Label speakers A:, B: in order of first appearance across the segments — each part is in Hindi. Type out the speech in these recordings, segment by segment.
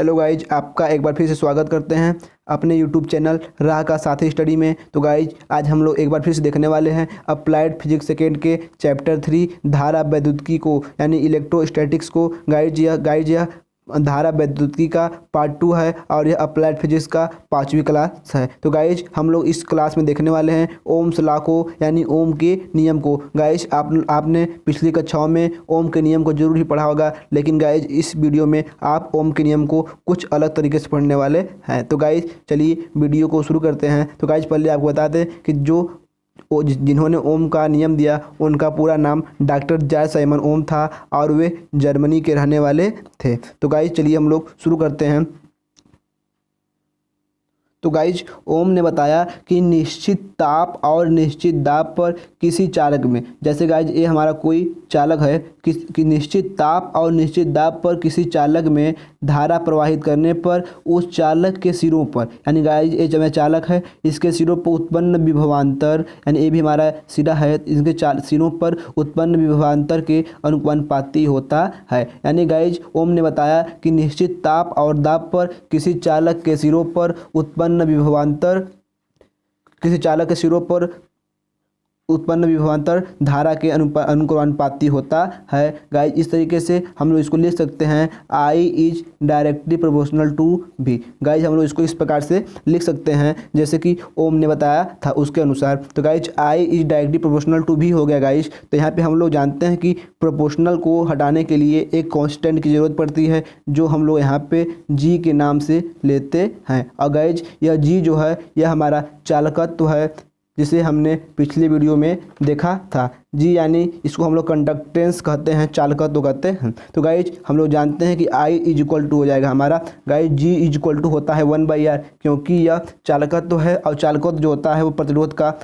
A: हेलो गाइज, आपका एक बार फिर से स्वागत करते हैं अपने यूट्यूब चैनल राह का साथी स्टडी में। तो गाइज आज हम लोग एक बार फिर से देखने वाले हैं अप्लाइड फिजिक्स सेकेंड के चैप्टर 3 धारा वैद्युतिकी को, यानी इलेक्ट्रोस्टैटिक्स को। गाइज यह धारा वैद्युतिकी का पार्ट 2 है और यह अप्लाइड फिजिक्स का 5वीं क्लास है। तो गाइज हम लोग इस क्लास में देखने वाले हैं ओम्स लॉ को, यानी ओम के नियम को। गाइज आपने पिछली कक्षाओं में ओम के नियम को जरूर ही पढ़ा होगा, लेकिन गाइज इस वीडियो में आप ओम के नियम को कुछ अलग तरीके से पढ़ने वाले हैं। तो गाइज चलिए वीडियो को शुरू करते हैं। तो गाइज पहले आपको बता दें कि जिन्होंने ओम का नियम दिया उनका पूरा नाम डॉक्टर जॉर्ज साइमन ओम था और वे जर्मनी के रहने वाले थे। तो गाइज चलिए हम लोग शुरू करते हैं। तो गाइज ओम ने बताया कि निश्चित ताप और निश्चित दाब पर किसी चालक में, जैसे गाइज ये हमारा कोई चालक है कि निश्चित ताप और निश्चित दाब पर किसी चालक में धारा प्रवाहित करने पर उस चालक के सिरों पर, यानी गाइज ये जब चालक है इसके सिरों पर उत्पन्न विभवांतर, यानी ये भी हमारा सिरा है, इनके सिरों पर उत्पन्न विभवांतर के अनुपाती होता है। यानी गाइज ओम ने बताया कि निश्चित ताप और दाब पर किसी चालक के सिरों पर उत्पन्न विभवांतर, किसी चालक के सिरों पर उत्पन्न विभवांतर धारा के अनुपाती होता है। गाइज इस तरीके से हम लोग इसको लिख सकते हैं I is directly proportional to V। Guys हम लोग इसको इस प्रकार से लिख सकते हैं जैसे कि ओम ने बताया था उसके अनुसार। तो guys I is directly proportional to V हो गया गाइज। तो यहाँ पे हम लोग जानते हैं कि प्रोपोर्शनल को हटाने के लिए एक कांस्टेंट की ज़रूरत पड़ती है, जो हम लोग यहाँ पे G के नाम से लेते हैं। और गाइज यह G जो है यह हमारा चालकत्व है, जिसे हमने पिछले वीडियो में देखा था। जी यानी इसको हम लोग कंडक्टेंस कहते हैं, चालकत्व कहते हैं। तो गाइज हम लोग जानते हैं कि I इज इक्वल टू हो जाएगा हमारा guys G is equal to होता है 1/R, क्योंकि यह चालकत्व है और चालकत्व जो होता है वो प्रतिरोध का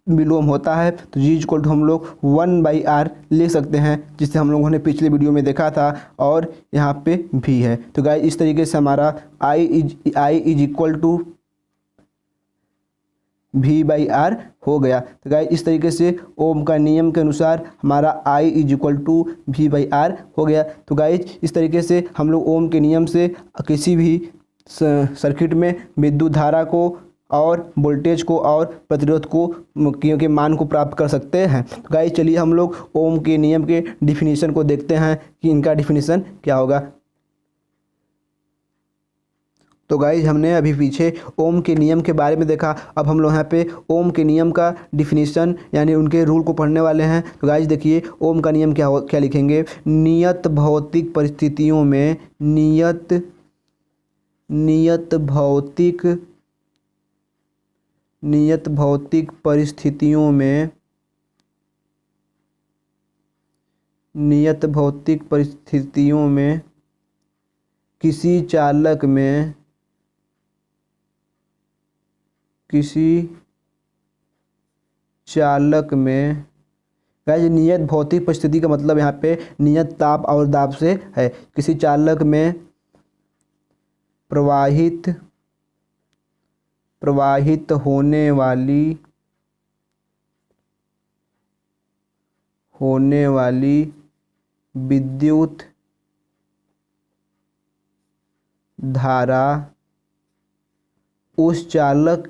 A: विलोम होता है। तो G इज इक्वल टू हम लोग 1/R लिख सकते हैं, जिसे हम लोगों ने पिछले वीडियो में देखा था, और यहाँ पे भी है। तो गाइज इस तरीके से हमारा I is equal to V/R हो गया। तो गाइज इस तरीके से ओम का नियम के अनुसार हमारा I is equal to V/R हो गया। तो गाइज इस तरीके से हम लोग ओम के नियम से किसी भी सर्किट में विद्युत धारा को और वोल्टेज को और प्रतिरोध को के मान को प्राप्त कर सकते हैं। तो गाइज चलिए हम लोग ओम के नियम के डिफिनीशन को देखते हैं कि इनका डिफिनीशन क्या होगा। तो गाइज हमने अभी पीछे ओम के नियम के बारे में देखा, अब हम लोग यहाँ पे ओम के नियम का डिफिनीशन यानी उनके रूल को पढ़ने वाले हैं। तो गाइज देखिए ओम का नियम क्या लिखेंगे। नियत भौतिक परिस्थितियों में नियत भौतिक परिस्थितियों में किसी चालक में गाइज नियत भौतिक परिस्थिति का मतलब यहाँ पे नियत ताप और दाब से है। किसी चालक में प्रवाहित होने वाली विद्युत धारा उस चालक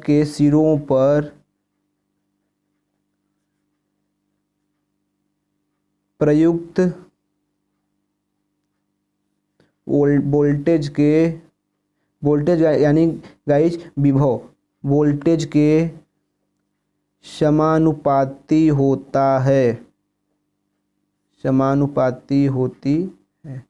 A: के सिरों पर प्रयुक्त वोल्टेज यानी गाइज विभव वोल्टेज के समानुपाती होती है।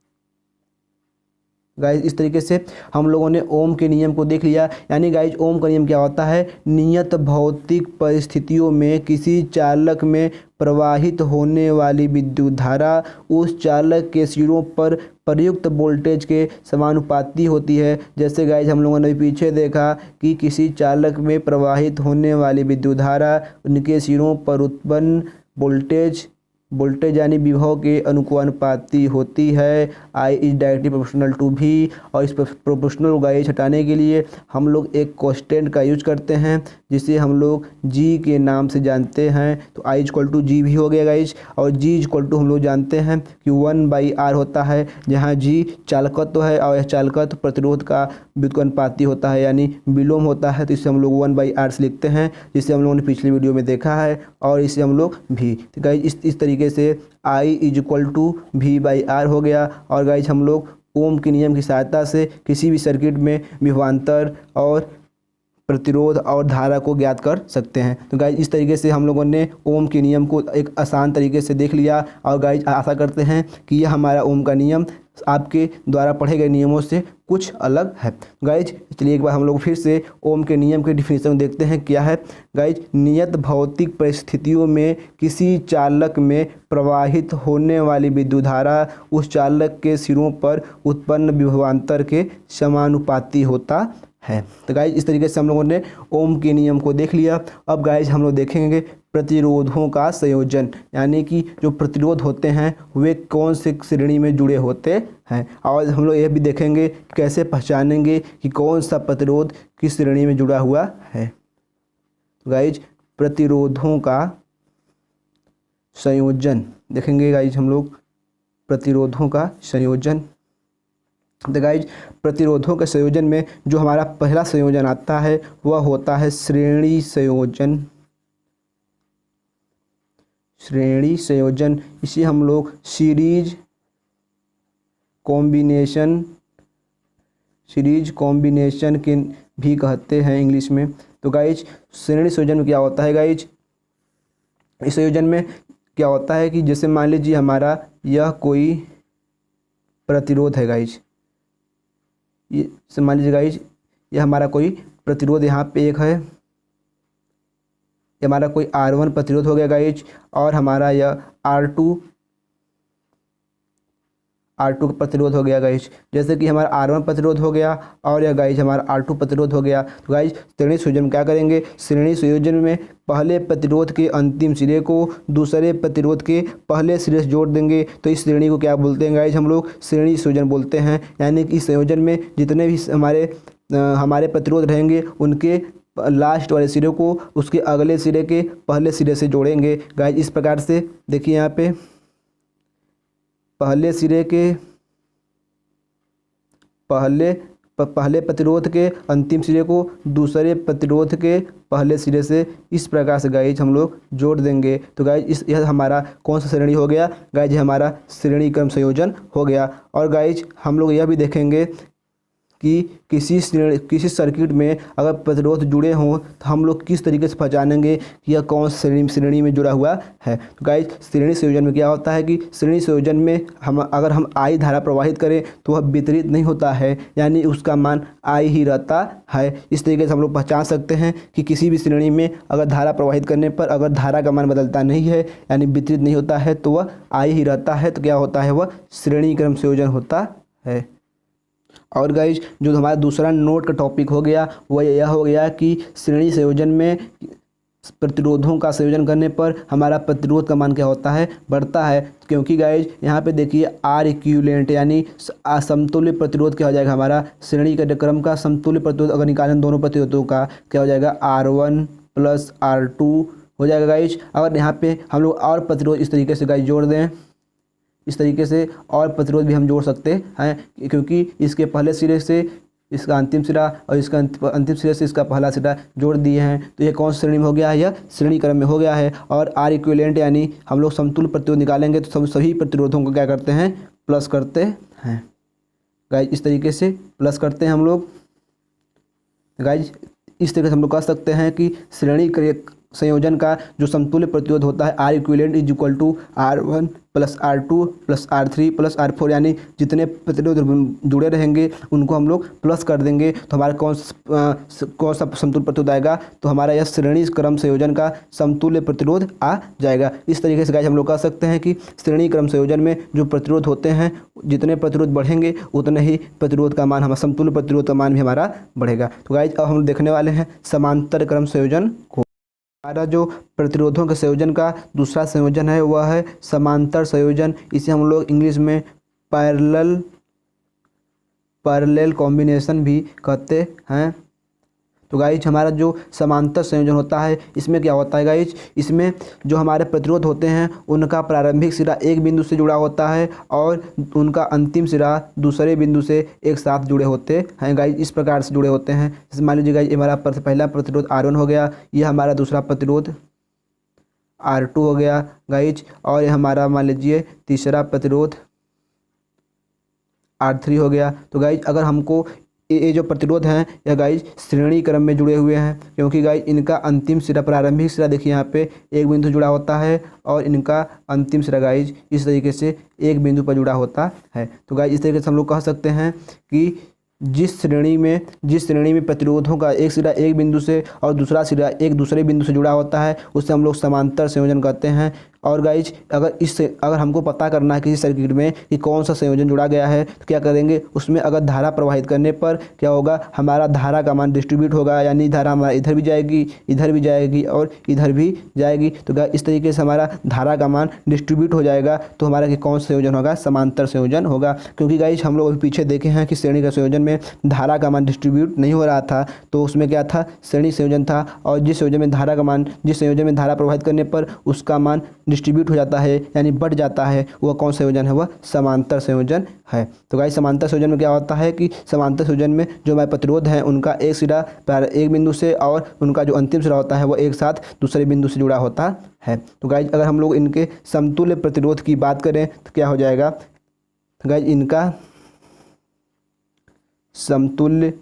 A: गाइज इस तरीके से हम लोगों ने ओम के नियम को देख लिया। यानी गाइज ओम का नियम क्या होता है। नियत भौतिक परिस्थितियों में किसी चालक में प्रवाहित होने वाली विद्युत धारा उस चालक के सिरों पर प्रयुक्त वोल्टेज के समानुपाती होती है। जैसे गाइज हम लोगों ने पीछे देखा कि किसी चालक में प्रवाहित होने वाली विद्युत धारा उनके सिरों पर उत्पन्न वोल्टेज वोल्टेज यानी विभव के अनुपाती होती है। I is directly proportional to भी। और इस प्रोपोर्शनल गाइज हटाने के लिए हम लोग एक कांस्टेंट का यूज करते हैं जिसे हम लोग जी के नाम से जानते हैं। तो आई इक्वल टू जी भी हो गया गाइज। और जी इक्वल टू हम लोग जानते हैं कि 1/r होता है, जहाँ जी चालकत्व है और यह चालकत्व प्रतिरोध का व्युत्क्रमानुपाती होता है यानी विलोम होता है। तो इसे हम लोग 1/r से लिखते हैं, जिसे हम लोगों ने पिछली वीडियो में देखा है। और इसे हम लोग भी, तो गाइज इस तरीके से I is equal to V/R हो गया। और गाइज हम लोग ओम के नियम की सहायता से किसी भी सर्किट में विभवांतर और प्रतिरोध और धारा को ज्ञात कर सकते हैं। तो गाइज इस तरीके से हम लोगों ने ओम के नियम को एक आसान तरीके से देख लिया। और गाइज आशा करते हैं कि यह हमारा ओम का नियम आपके द्वारा पढ़े गए नियमों से कुछ अलग है। गाइज चलिए एक बार हम लोग फिर से ओम के नियम के डिफिनीशन देखते हैं क्या है। गाइज नियत भौतिक परिस्थितियों में किसी चालक में प्रवाहित होने वाली विद्युत धारा उस चालक के सिरों पर उत्पन्न विभवांतर के समानुपाती होता है। तो गाइज इस तरीके से हम लोगों ने ओम के नियम को देख लिया। अब गाइज हम लोग देखेंगे प्रतिरोधों का संयोजन, यानी कि जो प्रतिरोध होते हैं वे कौन से श्रेणी में जुड़े होते हैं। और हम लोग यह भी देखेंगे कैसे पहचानेंगे कि कौन सा प्रतिरोध किस श्रेणी में जुड़ा हुआ है। तो गाइज प्रतिरोधों का संयोजन देखेंगे गाइज हम लोग, प्रतिरोधों का संयोजन। तो गाइज प्रतिरोधों के संयोजन में जो हमारा पहला संयोजन आता है वह होता है श्रेणी संयोजन। श्रेणी संयोजन इसे हम लोग सीरीज कॉम्बिनेशन के भी कहते हैं इंग्लिश में। तो गाइज श्रेणी संयोजन में क्या होता है गाइज, इस संयोजन में क्या होता है कि जैसे मान लीजिए हमारा यह कोई प्रतिरोध है गाइज, ये मान लीजिए गाइज यह हमारा कोई प्रतिरोध यहाँ पे एक है, ये हमारा कोई R1 प्रतिरोध हो गया गाइज। और हमारा यह R2 का प्रतिरोध हो गया गाइज। जैसे कि हमारा R1 प्रतिरोध हो गया और यह गाइज हमारा R2 प्रतिरोध हो गया। तो गाइज श्रेणी संयोजन में क्या करेंगे, श्रेणी संयोजन में पहले प्रतिरोध के अंतिम सिरे को दूसरे प्रतिरोध के पहले सिरे से जोड़ देंगे। तो इस श्रेणी को क्या बोलते हैं गाइज, हम लोग श्रेणी संयोजन बोलते हैं। यानी कि इस संयोजन में जितने भी हमारे प्रतिरोध रहेंगे उनके लास्ट वाले सिरे को उसके अगले सिरे के पहले सिरे से जोड़ेंगे। गाइज इस प्रकार से देखिए यहाँ पे पहले सिरे के पहले प्रतिरोध के अंतिम सिरे को दूसरे प्रतिरोध के पहले सिरे से इस प्रकार से गाइज हम लोग जोड़ देंगे। तो गाइज यह हमारा कौन सा श्रेणी हो गया गाइज, हमारा श्रेणी क्रम संयोजन हो गया। और गाइज हम लोग यह भी देखेंगे कि किसी सर्किट में अगर प्रतिरोध जुड़े हों तो हम लोग किस तरीके से पहचानेंगे कि यह कौन श्रेणी में जुड़ा हुआ है। तो गाइज श्रेणी संयोजन में क्या होता है कि श्रेणी संयोजन में अगर हम I धारा प्रवाहित करें तो वह वितरित नहीं होता है, यानी उसका मान I ही रहता है। इस तरीके से हम लोग पहचान सकते हैं कि किसी भी श्रेणी में अगर धारा प्रवाहित करने पर अगर धारा का मान बदलता नहीं है यानी वितरित नहीं होता है तो वह I ही रहता है। तो क्या होता है, वह श्रेणी क्रम संयोजन होता है। और गाइज जो हमारा दूसरा नोट का टॉपिक हो गया वह यह हो गया कि श्रेणी संयोजन में प्रतिरोधों का संयोजन करने पर हमारा प्रतिरोध का मान क्या होता है, बढ़ता है। क्योंकि गाइज यहाँ पे देखिए R इक्विवेलेंट यानी समतुल्य प्रतिरोध क्या हो जाएगा, हमारा श्रेणी के क्रम का समतुल्य प्रतिरोध अगर निकालें दोनों प्रतिरोधों का क्या हो जाएगा, R1 + R2 हो जाएगा गाइज। अगर यहाँ पे हम लोग और प्रतिरोध इस तरीके से गाइज जोड़ दें, इस तरीके से और प्रतिरोध भी हम जोड़ सकते हैं, क्योंकि इसके पहले सिरे से इसका अंतिम सिरा और इसका अंतिम सिरे से इसका पहला सिरा जोड़ दिए हैं। तो ये कौन सी श्रेणी में हो गया है, यह श्रेणी क्रम में हो गया है। और R इक्विवेलेंट यानी हम लोग समतुल्य प्रतिरोध निकालेंगे तो सभी प्रतिरोधों को क्या करते हैं, प्लस करते हैं गाइज। इस तरीके से प्लस करते हैं हम लोग गाइज। इस तरीके से हम लोग कह सकते हैं कि श्रेणी संयोजन का जो समतुल्य प्रतिरोध होता है R equivalent is equal to R1 + R2 + R3 + R4, यानी जितने प्रतिरोध जुड़े रहेंगे उनको हम लोग प्लस कर देंगे तो हमारा कौन सा समतुल्य प्रतिरोध आएगा, तो हमारा यह श्रेणी क्रम संयोजन का समतुल्य प्रतिरोध आ जाएगा। इस तरीके से गाइस हम लोग कह सकते हैं कि श्रेणी क्रम संयोजन में जो प्रतिरोध होते हैं जितने प्रतिरोध बढ़ेंगे उतने ही प्रतिरोध का मान हमारा समतुल्य प्रतिरोध का मान भी हमारा बढ़ेगा। तो गाइस अब हम देखने वाले हैं समांतर क्रम संयोजन को। हमारा जो प्रतिरोधों के संयोजन का दूसरा संयोजन है वह है समांतर संयोजन। इसे हम लोग इंग्लिश में पैरेलल कॉम्बिनेशन भी कहते हैं। तो गाइज हमारा जो समांतर संयोजन होता है इसमें क्या होता है गाइज, इसमें जो हमारे प्रतिरोध होते हैं उनका प्रारंभिक सिरा एक बिंदु से जुड़ा होता है और उनका अंतिम सिरा दूसरे बिंदु से एक साथ जुड़े होते हैं गाइज। इस प्रकार से जुड़े होते हैं। जैसे मान लीजिए गाइज हमारा पहला प्रतिरोध R1 हो गया, यह हमारा दूसरा प्रतिरोध R2 हो गया गाइज, और यह हमारा मान लीजिए तीसरा प्रतिरोध R3 हो गया। तो गाइज अगर हमको ये जो प्रतिरोध हैं यह गाइज श्रेणी क्रम में जुड़े हुए हैं, क्योंकि गाइज इनका अंतिम सिरा प्रारंभिक सिरा देखिए यहाँ पे एक बिंदु जुड़ा होता है और इनका अंतिम सिरा गाइज इस तरीके से एक बिंदु पर जुड़ा होता है। तो गाइज इस तरीके से हम लोग कह सकते हैं कि जिस श्रेणी में प्रतिरोधों का एक सिरा एक बिंदु से और दूसरा सिरा एक दूसरे बिंदु से जुड़ा होता है उसे हम लोग समांतर संयोजन कहते हैं। और गाइज अगर हमको पता करना है किसी सर्किट में कि कौन सा संयोजन जुड़ा गया है तो क्या करेंगे, उसमें अगर धारा प्रवाहित करने पर क्या होगा, हमारा धारा का मान डिस्ट्रीब्यूट होगा, यानी धारा हमारा इधर भी जाएगी और इधर भी जाएगी। तो गाइज इस तरीके से हमारा धारा का मान डिस्ट्रीब्यूट हो जाएगा। तो हमारा कि कौन सा संयोजन होगा, समांतर संयोजन होगा। क्योंकि गाइज हम लोग अभी पीछे देखे हैं कि श्रेणी का संयोजन में धारा का मान डिस्ट्रीब्यूट नहीं हो रहा था, तो उसमें क्या था, श्रेणी संयोजन था। और जिस संयोजन में धारा प्रवाहित करने पर उसका मान डिस्ट्रीब्यूट हो जाता है यानी बढ़ जाता है, वह कौन संयोजन है, वह समांतर संयोजन है। तो गाइस समांतर संयोजन में क्या होता है कि समांतर संयोजन में जो हमारे प्रतिरोध हैं उनका एक सिरा एक बिंदु से और उनका जो अंतिम सिरा होता है वो एक साथ दूसरे बिंदु से जुड़ा होता है। तो गाइस अगर हम लोग इनके समतुल्य प्रतिरोध की बात करें तो क्या हो जाएगा, तो गाइस इनका समतुल्य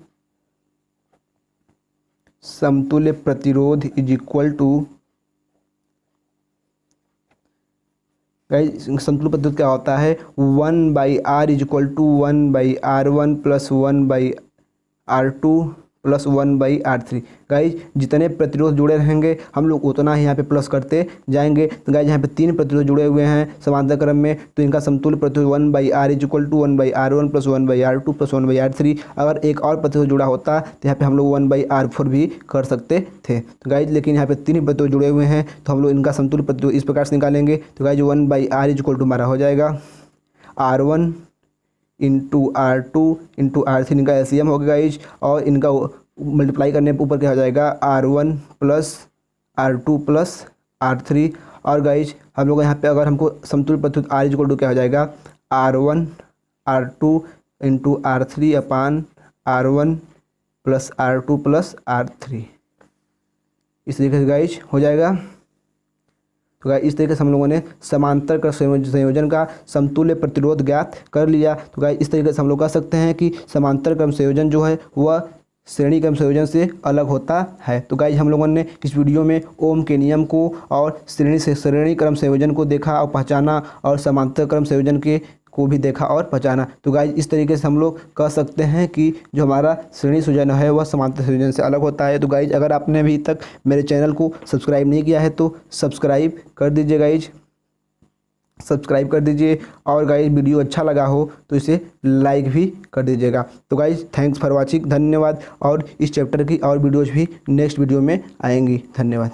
A: प्रतिरोध इज इक्वल टू, गाइस समतुल्य प्रतिरोध क्या होता है, 1/R is equal to 1/R1 plus 1/R2 plus 1/R3। Guys जितने प्रतिरोध जुड़े रहेंगे हम लोग उतना ही यहाँ पे प्लस करते जाएंगे। तो गाइज यहाँ पे 3 प्रतिरोध जुड़े हुए हैं समांतर क्रम में, तो इनका समतुल्य प्रतिरोध 1/R is equal to 1/R1 plus 1/R2 plus 1/R3। अगर एक और प्रतिरोध जुड़ा होता तो यहाँ पे हम लोग 1/R4 भी कर सकते थे। तो गाइज लेकिन यहाँ पे 3 प्रतिरोध जुड़े हुए हैं तो हम लोग इनका समतुल्य प्रतिरोध इस प्रकार से निकालेंगे। तो guys 1/R is equal to हमारा हो जाएगा R1 into R2 into R3, इनका LCM होगा गाइज, और इनका मल्टीप्लाई करने पर ऊपर क्या हो जाएगा R1 plus R2 plus R3। और गाइज हम लोग यहाँ पे अगर हमको समतुल्य प्रतिरोध R इज इक्वल टू क्या हो जाएगा, R1 R2 इंटू R3 अपान R1 plus R2 plus R3, इस तरीके से गाइज हो जाएगा। तो गाइस इस तरीके से हम लोगों ने समांतर क्रम संयोजन का समतुल्य प्रतिरोध ज्ञात कर लिया। तो गाइस इस तरीके से हम लोग कह सकते हैं कि समांतर क्रम संयोजन जो है वह श्रेणी क्रम संयोजन से अलग होता है। तो गाइस हम लोगों ने इस वीडियो में ओम के नियम को और श्रेणी क्रम संयोजन को देखा और पहचाना, और समांतर क्रम संयोजन को भी देखा और पहचाना। तो गाइज इस तरीके से हम लोग कह सकते हैं कि जो हमारा श्रेणी संयोजन है वह समांतर संयोजन से अलग होता है। तो गाइज अगर आपने अभी तक मेरे चैनल को सब्सक्राइब नहीं किया है तो सब्सक्राइब कर दीजिए गाइज, सब्सक्राइब कर दीजिए। और गाइज वीडियो अच्छा लगा हो तो इसे लाइक भी कर दीजिएगा। तो गाइज थैंक्स फॉर वॉचिंग, धन्यवाद। और इस चैप्टर की और वीडियोज़ भी नेक्स्ट वीडियो में आएंगी। धन्यवाद।